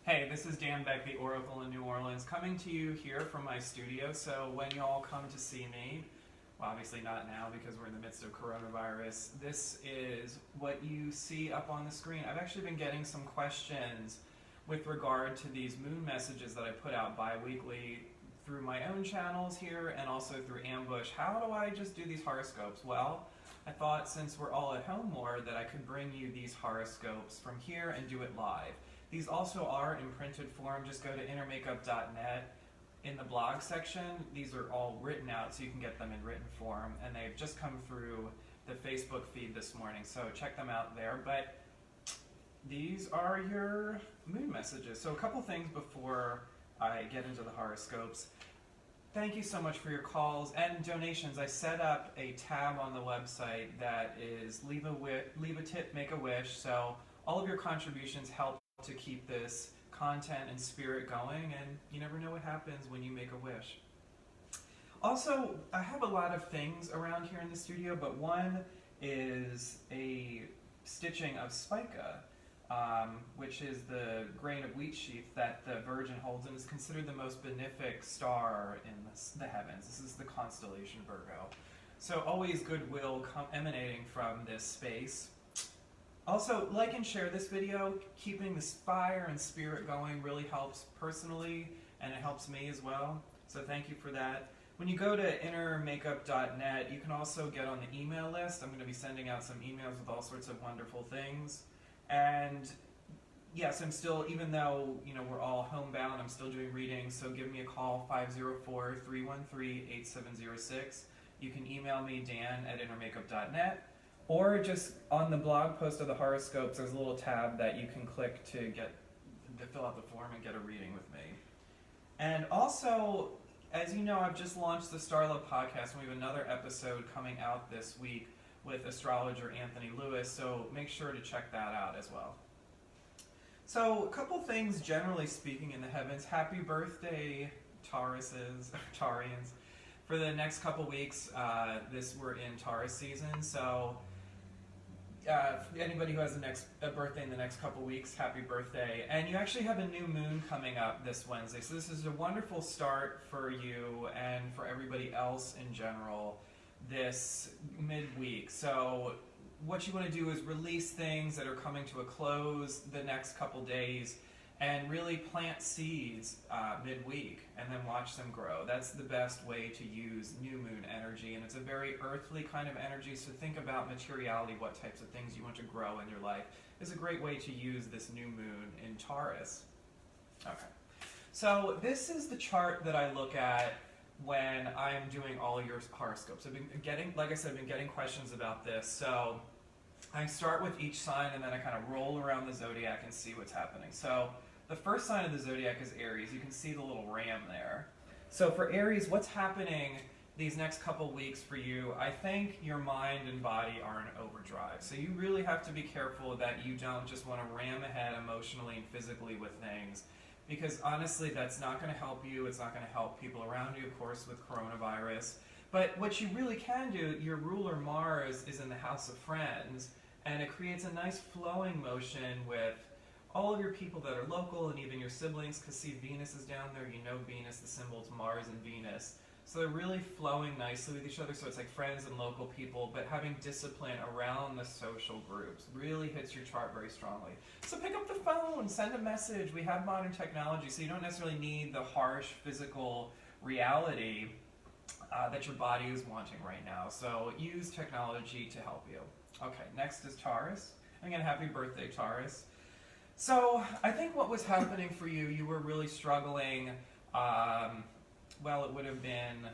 Hey, this is Dan Beck, the Oracle in New Orleans, coming to you here from my studio. So when y'all come to see me, well, obviously not now because we're in the midst of coronavirus, this is what you see up on the screen. I've actually been getting some questions with regard to these moon messages that I put out bi-weekly through my own channels here and also through Ambush. How do I just do these horoscopes? Well, I thought since we're all at home more that I could bring you these horoscopes from here and do it live. These also are in printed form. Just go to innermakeup.net. In the blog section, these are all written out so you can get them in written form, and they've just come through the Facebook feed this morning, so check them out there. But these are your moon messages. So a couple things before I get into the horoscopes. Thank you so much for your calls and donations. I set up a tab on the website that is leave a tip, make a wish. So all of your contributions help to keep this content and spirit going, and you never know what happens when you make a wish. Also, I have a lot of things around here in the studio, but one is a stitching of spica, which is the grain of wheat sheath that the Virgin holds and is considered the most benefic star in the heavens. This is the constellation Virgo. So always goodwill emanating from this space. Also, like and share this video. Keeping this fire and spirit going really helps personally, and it helps me as well. So thank you for that. When you go to innermakeup.net, you can also get on the email list. I'm going to be sending out some emails with all sorts of wonderful things. And yes, I'm still, even though we're all homebound, I'm still doing readings. So give me a call, 504-313-8706. You can email me, dan@innermakeup.net. Or just on the blog post of the horoscopes, there's a little tab that you can click to fill out the form and get a reading with me. And also, as you know, I've just launched the Star Love podcast, and we have another episode coming out this week with astrologer Anthony Lewis, so make sure to check that out as well. So, a couple things generally speaking in the heavens. Happy birthday, Tauruses, Taurians. For the next couple weeks, we're in Taurus season, so anybody who has a birthday in the next couple weeks, happy birthday. And you actually have a new moon coming up this Wednesday, so this is a wonderful start for you and for everybody else in general this midweek. So what you want to do is release things that are coming to a close the next couple days and really plant seeds midweek and then watch them grow. That's the best way to use new moon energy, and it's a very earthly kind of energy, so think about materiality, what types of things you want to grow in your life. It's a great way to use this new moon in Taurus. Okay, so this is the chart that I look at when I'm doing all your horoscopes. I've been getting, like I said, I've been getting questions about this, so I start with each sign and then I kind of roll around the zodiac and see what's happening. So the first sign of the zodiac is Aries. You can see the little ram there. So for Aries, what's happening these next couple weeks for you? I think your mind and body are in overdrive. So you really have to be careful that you don't just want to ram ahead emotionally and physically with things, because honestly, that's not going to help you. It's not going to help people around you, of course, with coronavirus. But what you really can do, your ruler Mars is in the house of friends, and it creates a nice flowing motion with all of your people that are local and even your siblings, because see, Venus is down there. You know Venus, the symbols Mars and Venus. So they're really flowing nicely with each other, so it's like friends and local people, but having discipline around the social groups really hits your chart very strongly. So pick up the phone, send a message. We have modern technology, so you don't necessarily need the harsh physical reality that your body is wanting right now. So use technology to help you. Okay, next is Taurus. Again, happy birthday, Taurus. So I think what was happening for you, you were really struggling. Well, it would have been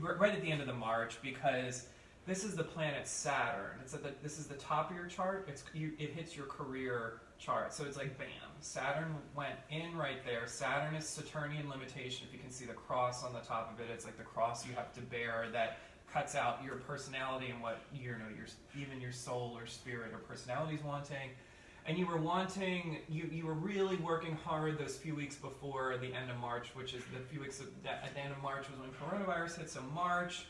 right at the end of the March, because this is the planet Saturn. This is the top of your chart. It hits your career chart. So it's like bam. Saturn went in right there. Saturn is Saturnian limitation. If you can see the cross on the top of it, it's like the cross you have to bear that cuts out your personality and what even your soul or spirit or personality is wanting. And you were you were really working hard those few weeks before the end of March, which is the few weeks at the end of March was when coronavirus hit. So March,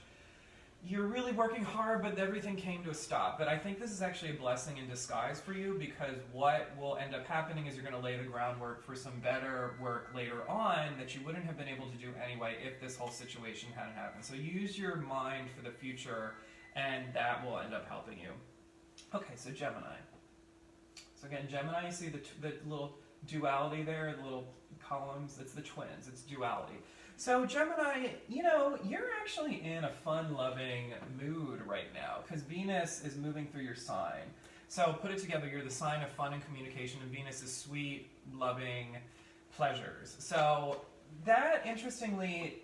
you're really working hard, but everything came to a stop. But I think this is actually a blessing in disguise for you, because what will end up happening is you're going to lay the groundwork for some better work later on that you wouldn't have been able to do anyway if this whole situation hadn't happened. So use your mind for the future, and that will end up helping you. Okay, so Gemini. So again, Gemini, you see the little duality there, the little columns, it's the twins, it's duality. So Gemini, you know, you're actually in a fun-loving mood right now, because Venus is moving through your sign. So put it together, you're the sign of fun and communication, and Venus is sweet, loving pleasures. So that, interestingly,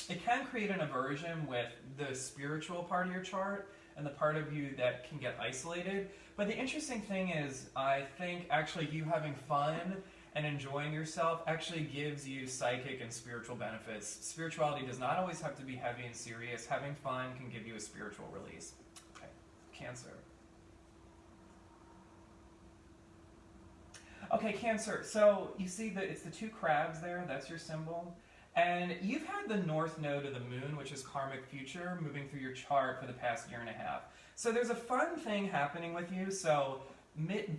it can create an aversion with the spiritual part of your chart and the part of you that can get isolated. But the interesting thing is, I think actually you having fun and enjoying yourself actually gives you psychic and spiritual benefits. Spirituality does not always have to be heavy and serious. Having fun can give you a spiritual release. Okay, Cancer. Okay, Cancer, so you see that it's the two crabs there, that's your symbol. And you've had the north node of the moon, which is karmic future, moving through your chart for the past year and a half. So there's a fun thing happening with you. So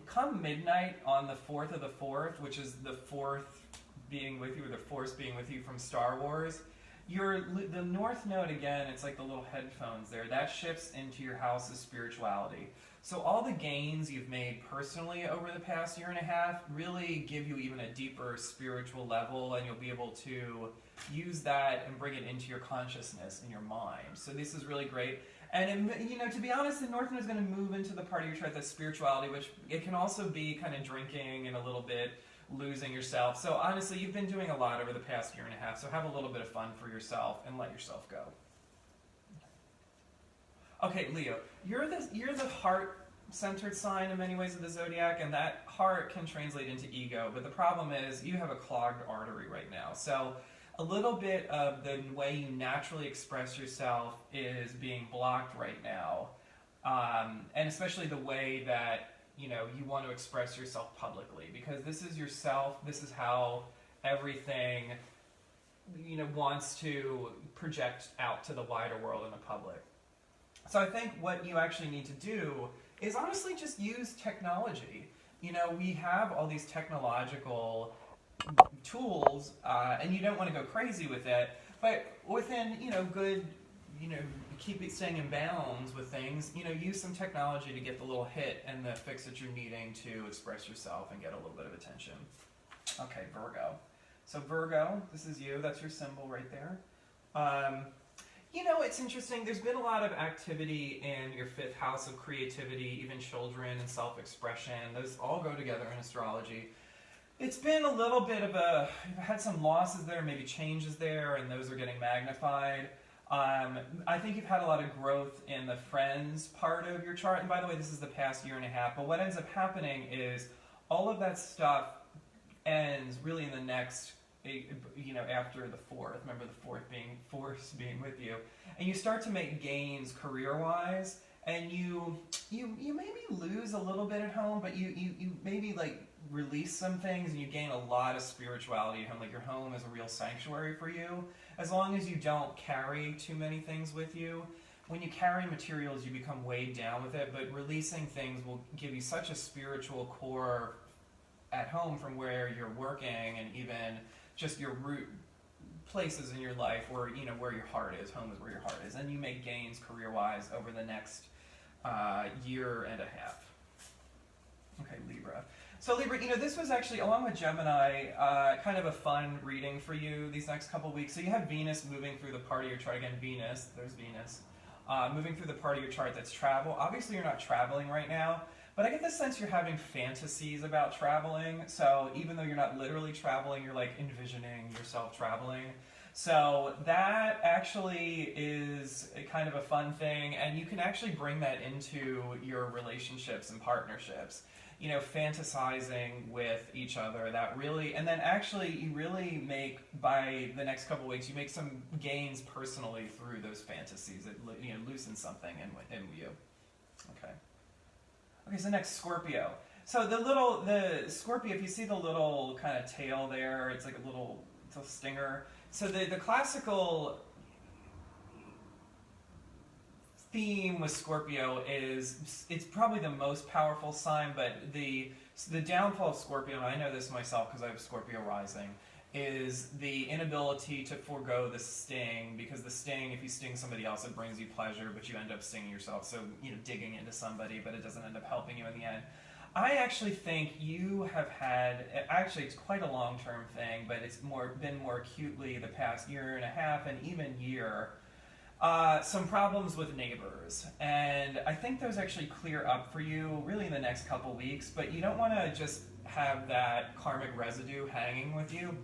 come midnight on the 4th of the 4th, which is the 4th being with you, or the Force being with you from Star Wars, the north node, again, it's like the little headphones there, that shifts into your house of spirituality. So all the gains you've made personally over the past year and a half really give you even a deeper spiritual level, and you'll be able to use that and bring it into your consciousness and your mind. So this is really great. And, you know, to be honest, the north node is going to move into the part of your chart that's spirituality, which it can also be kind of drinking and a little bit losing yourself. So honestly, you've been doing a lot over the past year and a half, so have a little bit of fun for yourself and let yourself go. Okay, Leo, you're the heart-centered sign in many ways of the zodiac, and that heart can translate into ego, but the problem is you have a clogged artery right now. So a little bit of the way you naturally express yourself is being blocked right now, and especially the way that you want to express yourself publicly, because this is yourself, this is how everything wants to project out to the wider world and the public. So I think what you actually need to do is honestly just use technology. We have all these technological tools, and you don't want to go crazy with it, but within good, keep it staying in bounds with things. Use some technology to get the little hit and the fix that you're needing to express yourself and get a little bit of attention. Okay, Virgo. So Virgo, this is you. That's your symbol right there. It's interesting. There's been a lot of activity in your 5th house of creativity, even children and self-expression. Those all go together in astrology. It's been a little bit of you've had some losses there, maybe changes there, and those are getting magnified. I think you've had a lot of growth in the friends part of your chart. And by the way, this is the past year and a half. But what ends up happening is all of that stuff ends really in the next, after the 4th. Remember the 4th being Force being with you. And you start to make gains career-wise. And you maybe lose a little bit at home, but you maybe release some things, and you gain a lot of spirituality at home. Like your home is a real sanctuary for you, as long as you don't carry too many things with you. When you carry materials, you become weighed down with it, but releasing things will give you such a spiritual core at home from where you're working, and even just your root places in your life where where your heart is. Home is where your heart is, and you make gains career-wise over the next year and a half. Okay, Libra. So Libra, this was actually, along with Gemini, kind of a fun reading for you these next couple weeks. So you have Venus moving through the part of your chart. Again, Venus, there's Venus. Moving through the part of your chart that's travel. Obviously, you're not traveling right now, but I get the sense you're having fantasies about traveling. So even though you're not literally traveling, you're envisioning yourself traveling. So that actually is kind of a fun thing, and you can actually bring that into your relationships and partnerships. Fantasizing with each other, that really, and then actually you really make, by the next couple weeks, you make some gains personally through those fantasies. It loosens something in you. Okay, so next, Scorpio. So the Scorpio, if you see the little kind of tail there, it's like it's a stinger. So the classical theme with Scorpio is it's probably the most powerful sign, but the downfall of Scorpio, and I know this myself because I have Scorpio rising, is the inability to forego the sting, because the sting, if you sting somebody else, it brings you pleasure, but you end up stinging yourself, so, digging into somebody, but it doesn't end up helping you in the end. I actually think you have had, actually it's quite a long-term thing, but it's been more acutely the past year and a half and even year, some problems with neighbors. And I think those actually clear up for you really in the next couple weeks, but you don't want to just have that karmic residue hanging with you.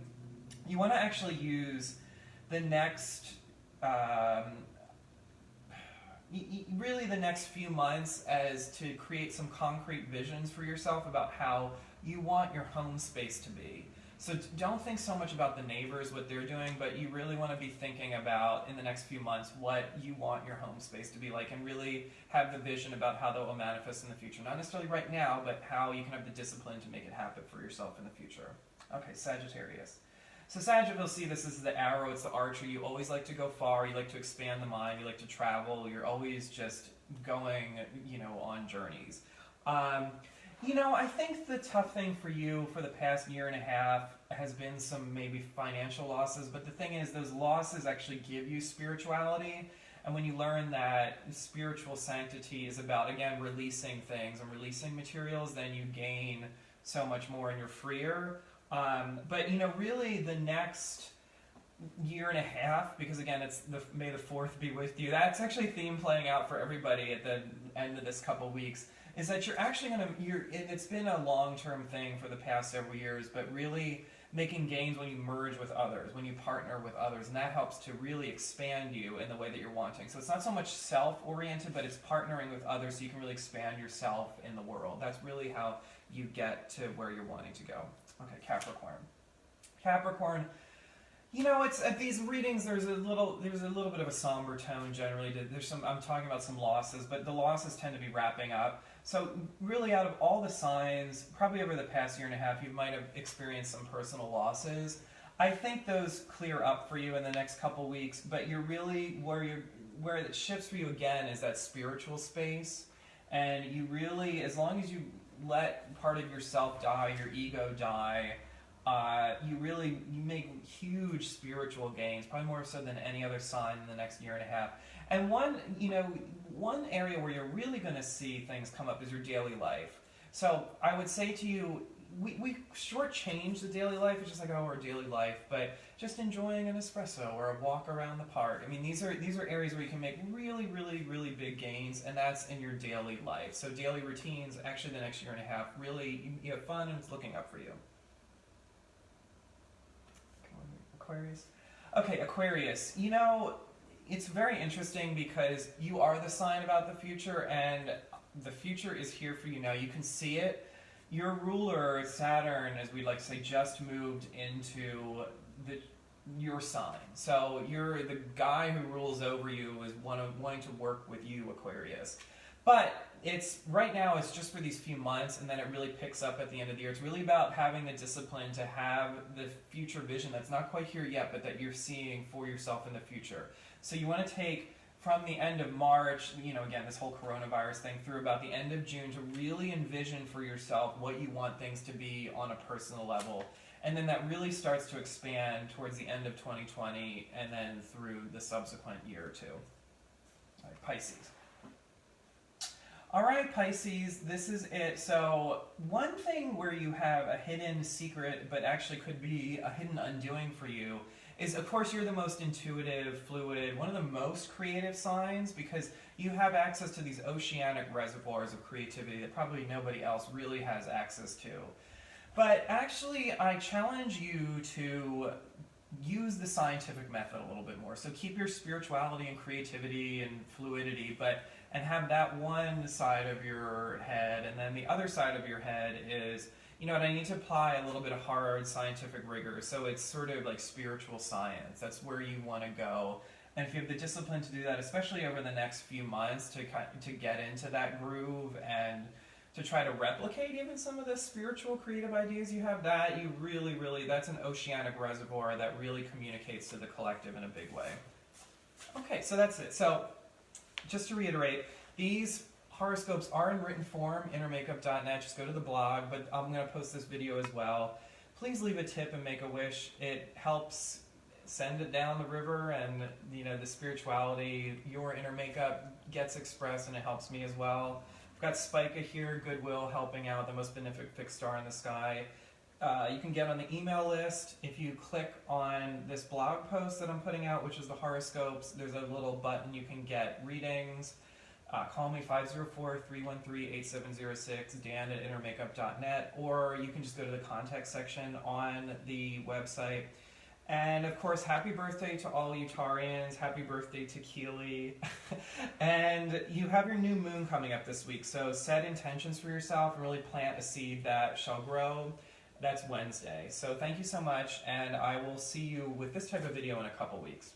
You want to actually use the next, really the next few months as to create some concrete visions for yourself about how you want your home space to be. So don't think so much about the neighbors, what they're doing, but you really want to be thinking about, in the next few months, what you want your home space to be like, and really have the vision about how that will manifest in the future. Not necessarily right now, but how you can have the discipline to make it happen for yourself in the future. Okay, Sagittarius. So Sagittarius, you'll see this is the arrow, it's the archer. You always like to go far, you like to expand the mind, you like to travel, you're always just going, on journeys. I think the tough thing for you for the past year and a half has been some maybe financial losses, but the thing is those losses actually give you spirituality, and when you learn that spiritual sanctity is about, again, releasing things and releasing materials, then you gain so much more and you're freer. But really the next year and a half, because again, it's May the 4th be with you. That's actually a theme playing out for everybody at the end of this couple weeks, is that you're actually it's been a long-term thing for the past several years, but really making gains when you merge with others, when you partner with others, and that helps to really expand you in the way that you're wanting. So it's not so much self-oriented, but it's partnering with others so you can really expand yourself in the world. That's really how you get to where you're wanting to go. Okay, Capricorn. Capricorn, it's at these readings. There's a little bit of a somber tone generally. I'm talking about some losses, but the losses tend to be wrapping up. So really, out of all the signs, probably over the past year and a half, you might have experienced some personal losses. I think those clear up for you in the next couple weeks. But you're really where it shifts for you again is that spiritual space, and you really, as long as you let part of yourself die, your ego die, you make huge spiritual gains, probably more so than any other sign in the next year and a half. And one area where you're really going to see things come up is your daily life. So I would say to you, we shortchange the daily life. It's just like, our daily life, but just enjoying an espresso or a walk around the park. I mean, these are areas where you can make really, really, really big gains, and that's in your daily life. So daily routines, actually the next year and a half, really, you have fun and it's looking up for you. Aquarius. Okay, Aquarius. It's very interesting because you are the sign about the future, and the future is here for you now. You can see it. Your ruler, Saturn, as we like to say, just moved into your sign. So you're the guy who rules over you is wanting to work with you, Aquarius. But right now it's just for these few months, and then it really picks up at the end of the year. It's really about having the discipline to have the future vision that's not quite here yet, but that you're seeing for yourself in the future. So you want to take from the end of March, again, this whole coronavirus thing, through about the end of June to really envision for yourself what you want things to be on a personal level. And then that really starts to expand towards the end of 2020 and then through the subsequent year or two. All right, Pisces. All right, Pisces, this is it. So one thing where you have a hidden secret, but actually could be a hidden undoing for you, is, of course, you're the most intuitive, fluid, one of the most creative signs, because you have access to these oceanic reservoirs of creativity that probably nobody else really has access to. But actually, I challenge you to use the scientific method a little bit more. So keep your spirituality and creativity and fluidity, and have that one side of your head, and then the other side of your head is, I need to apply a little bit of hard scientific rigor. So it's sort of like spiritual science. That's where you want to go. And if you have the discipline to do that, especially over the next few months, to get into that groove and to try to replicate even some of the spiritual creative ideas you have, that you really, really, that's an oceanic reservoir that really communicates to the collective in a big way. Okay, so that's it. So just to reiterate, these horoscopes are in written form, innermakeup.net. Just go to the blog, but I'm going to post this video as well. Please leave a tip and make a wish. It helps send it down the river, and the spirituality, your inner makeup gets expressed, and it helps me as well. I've got Spica here, Goodwill, helping out, the most benefic star in the sky. You can get on the email list. If you click on this blog post that I'm putting out, which is the horoscopes, there's a little button you can get readings. Call me 504-313-8706, dan@innermakeup.net, or you can just go to the contact section on the website. And of course, happy birthday to all Utarians, happy birthday to Keely. And you have your new moon coming up this week, so set intentions for yourself and really plant a seed that shall grow. That's Wednesday. So thank you so much, and I will see you with this type of video in a couple weeks.